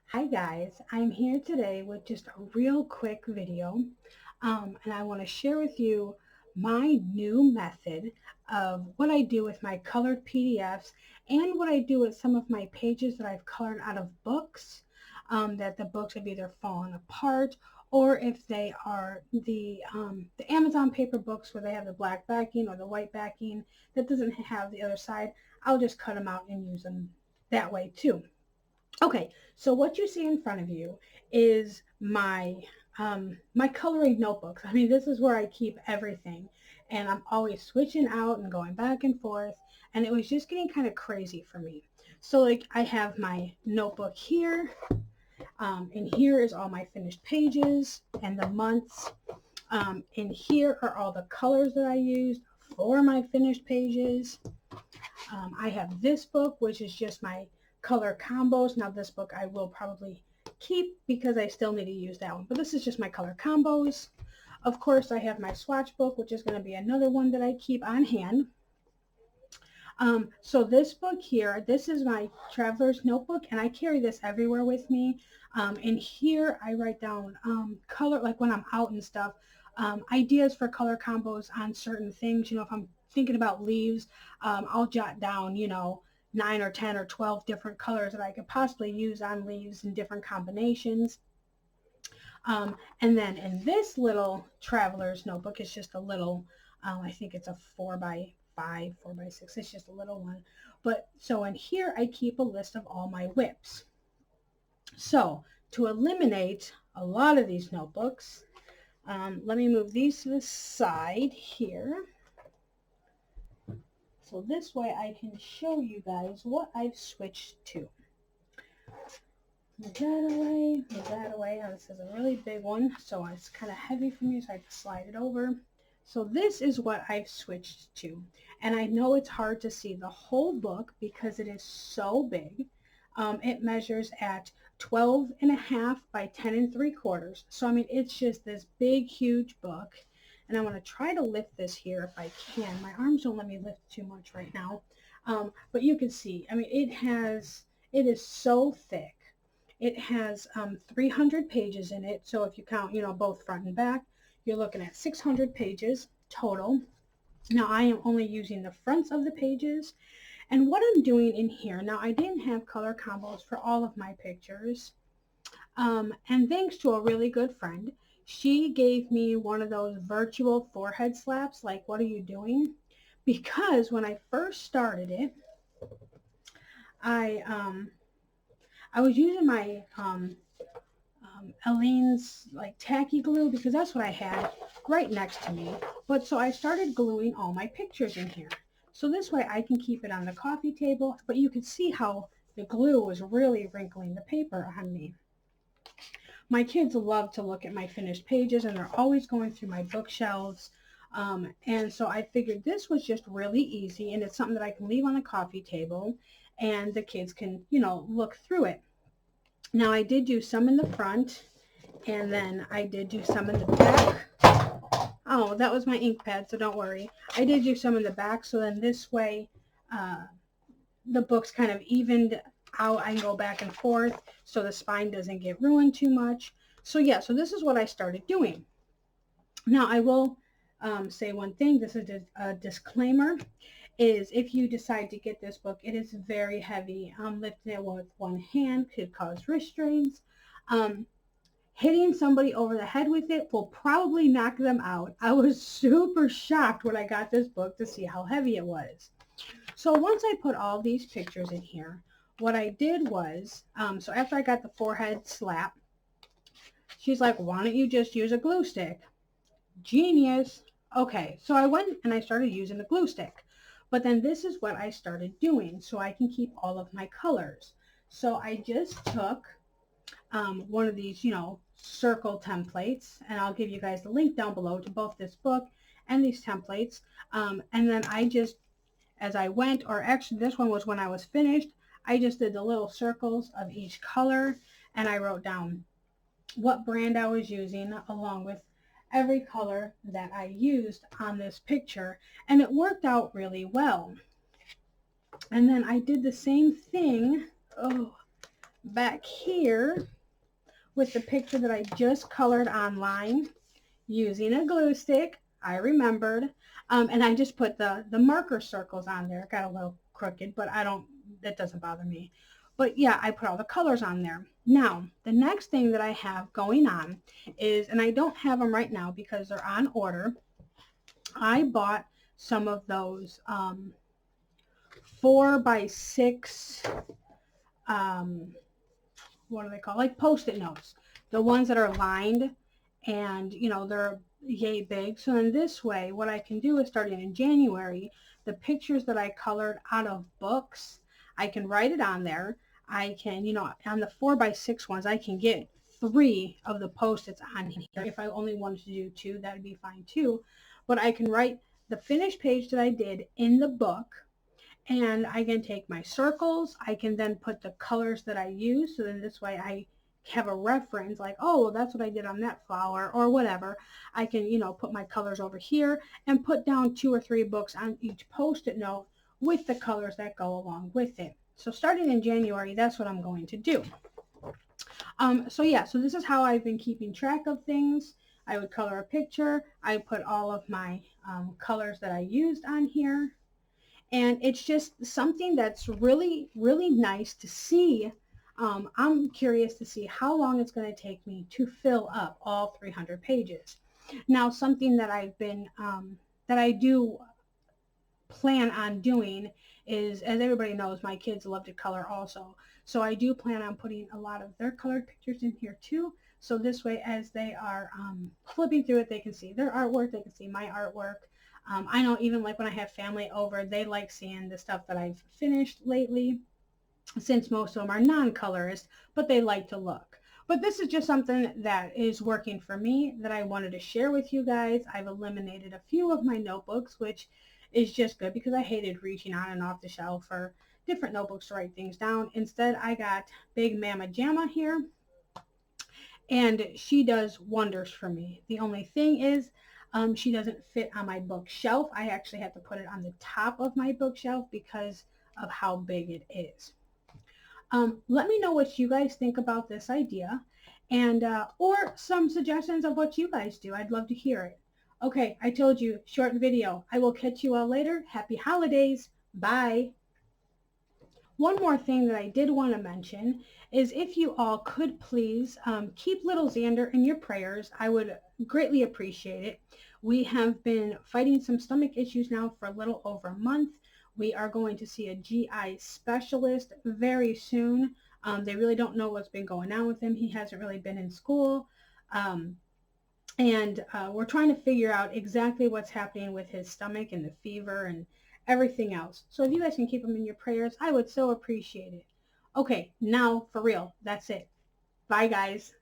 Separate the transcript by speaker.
Speaker 1: Hi guys, I'm here today with just a real quick video and I want to share with you my new method of what I do with my colored PDFs and what I do with some of my pages that I've colored out of books that the books have either fallen apart, or if they are the Amazon paper books where they have the black backing or the white backing that doesn't have the other side, I'll just cut them out and use them that way too. Okay, so what you see in front of you is my coloring notebooks. I mean, this is where I keep everything, and I'm always switching out and going back and forth, and it was just getting kind of crazy for me. So like I have my notebook here, and here is all my finished pages and the months. And here are all the colors that I used for my finished pages. I have this book, which is just my color combos. Now this book I will probably keep because I still need to use that one, but this is just my color combos. Of course, I have my swatch book, which is going to be another one that I keep on hand. So this book here, this is my traveler's notebook, and I carry this everywhere with me. And here I write down color, like when I'm out and stuff, ideas for color combos on certain things. You know, if I'm thinking about leaves, I'll jot down, 9 or 10 or 12 different colors that I could possibly use on leaves in different combinations. And then in this little traveler's notebook, it's just a little, I think it's a 4x5, 4x6, it's just a little one. But so in here, I keep a list of all my whips. So to eliminate a lot of these notebooks, let me move these to the side here. So this way I can show you guys what I've switched to. Move that away, move that away. Now this is a really big one, so it's kind of heavy for me, so I have to slide it over. So this is what I've switched to. And I know it's hard to see the whole book because it is so big. It measures at 12.5 by 10 3/4. So I mean, it's just this big, huge book. And I'm going to try to lift this here if I can. My arms don't let me lift too much right now. But you can see, I mean, it is so thick. It has 300 pages in it. So if you count, both front and back, you're looking at 600 pages total. Now I am only using the fronts of the pages. And what I'm doing in here, now I didn't have color combos for all of my pictures. And thanks to a really good friend, she gave me one of those virtual forehead slaps, like, what are you doing? Because when I first started it, I was using my Aleene's like tacky glue because that's what I had right next to me. But so I started gluing all my pictures in here. So this way I can keep it on the coffee table, but you can see how the glue was really wrinkling the paper on me. My kids love to look at my finished pages, and they're always going through my bookshelves. And so I figured this was just really easy, and it's something that I can leave on the coffee table, and the kids can, look through it. Now I did do some in the front, and then I did do some in the back. Oh, that was my ink pad, so don't worry. I did do some in the back, so then this way the book's kind of evened out. I can go back and forth so the spine doesn't get ruined too much. So yeah, so this is what I started doing. Now I will say one thing. This is a disclaimer, is if you decide to get this book, it is very heavy. Lifting it with one hand could cause wrist strains. Hitting somebody over the head with it will probably knock them out. I was super shocked when I got this book to see how heavy it was. So once I put all these pictures in here, what I did was, so after I got the forehead slap, she's like, why don't you just use a glue stick? Genius. Okay, so I went and I started using the glue stick. But then this is what I started doing so I can keep all of my colors. So I just took one of these, circle templates, and I'll give you guys the link down below to both this book and these templates. And then I just, as I went, or actually this one was when I was finished, I just did the little circles of each color, and I wrote down what brand I was using along with every color that I used on this picture, and it worked out really well. And then I did the same thing back here with the picture that I just colored online using a glue stick. I remembered. And I just put the marker circles on there. Got a little crooked, but that doesn't bother me. But yeah, I put all the colors on there. Now, the next thing that I have going on is, and I don't have them right now because they're on order, I bought some of those 4x6, what are they called? Like Post-it notes. The ones that are lined and, you know, they're yay big. So in this way, what I can do is starting in January, the pictures that I colored out of books, I can write it on there. I can, you know, on the 4x6 ones, I can get 3 of the Post-its on here. If I only wanted to do 2, that would be fine too. But I can write the finished page that I did in the book, and I can take my circles. I can then put the colors that I use. So then this way I have a reference like, oh, well, that's what I did on that flower or whatever. I can, you know, put my colors over here and put down 2 or 3 books on each Post-it note with the colors that go along with it. So starting in January, that's what I'm going to do. So yeah, so this is how I've been keeping track of things. I would color a picture. I put all of my colors that I used on here. And it's just something that's really, really nice to see. I'm curious to see how long it's going to take me to fill up all 300 pages. Now, something that I've been, that I do plan on doing is, as everybody knows, my kids love to color also. So I do plan on putting a lot of their colored pictures in here too. So this way, as they are flipping through it, they can see their artwork, they can see my artwork. I know even like when I have family over, they like seeing the stuff that I've finished lately, since most of them are non-colorist, but they like to look. But this is just something that is working for me that I wanted to share with you guys. I've eliminated a few of my notebooks, which is just good because I hated reaching on and off the shelf for different notebooks to write things down. Instead, I got Big Mama Jamma here, and she does wonders for me. The only thing is, she doesn't fit on my bookshelf. I actually have to put it on the top of my bookshelf because of how big it is. Let me know what you guys think about this idea, and or some suggestions of what you guys do. I'd love to hear it. Okay, I told you, short video. I will catch you all later. Happy holidays. Bye. One more thing that I did want to mention is if you all could please keep little Xander in your prayers. I would greatly appreciate it. We have been fighting some stomach issues now for a little over a month. We are going to see a GI specialist very soon. They really don't know what's been going on with him. He hasn't really been in school. And we're trying to figure out exactly what's happening with his stomach and the fever and everything else. So if you guys can keep him in your prayers, I would so appreciate it. Okay, now for real, that's it. Bye, guys.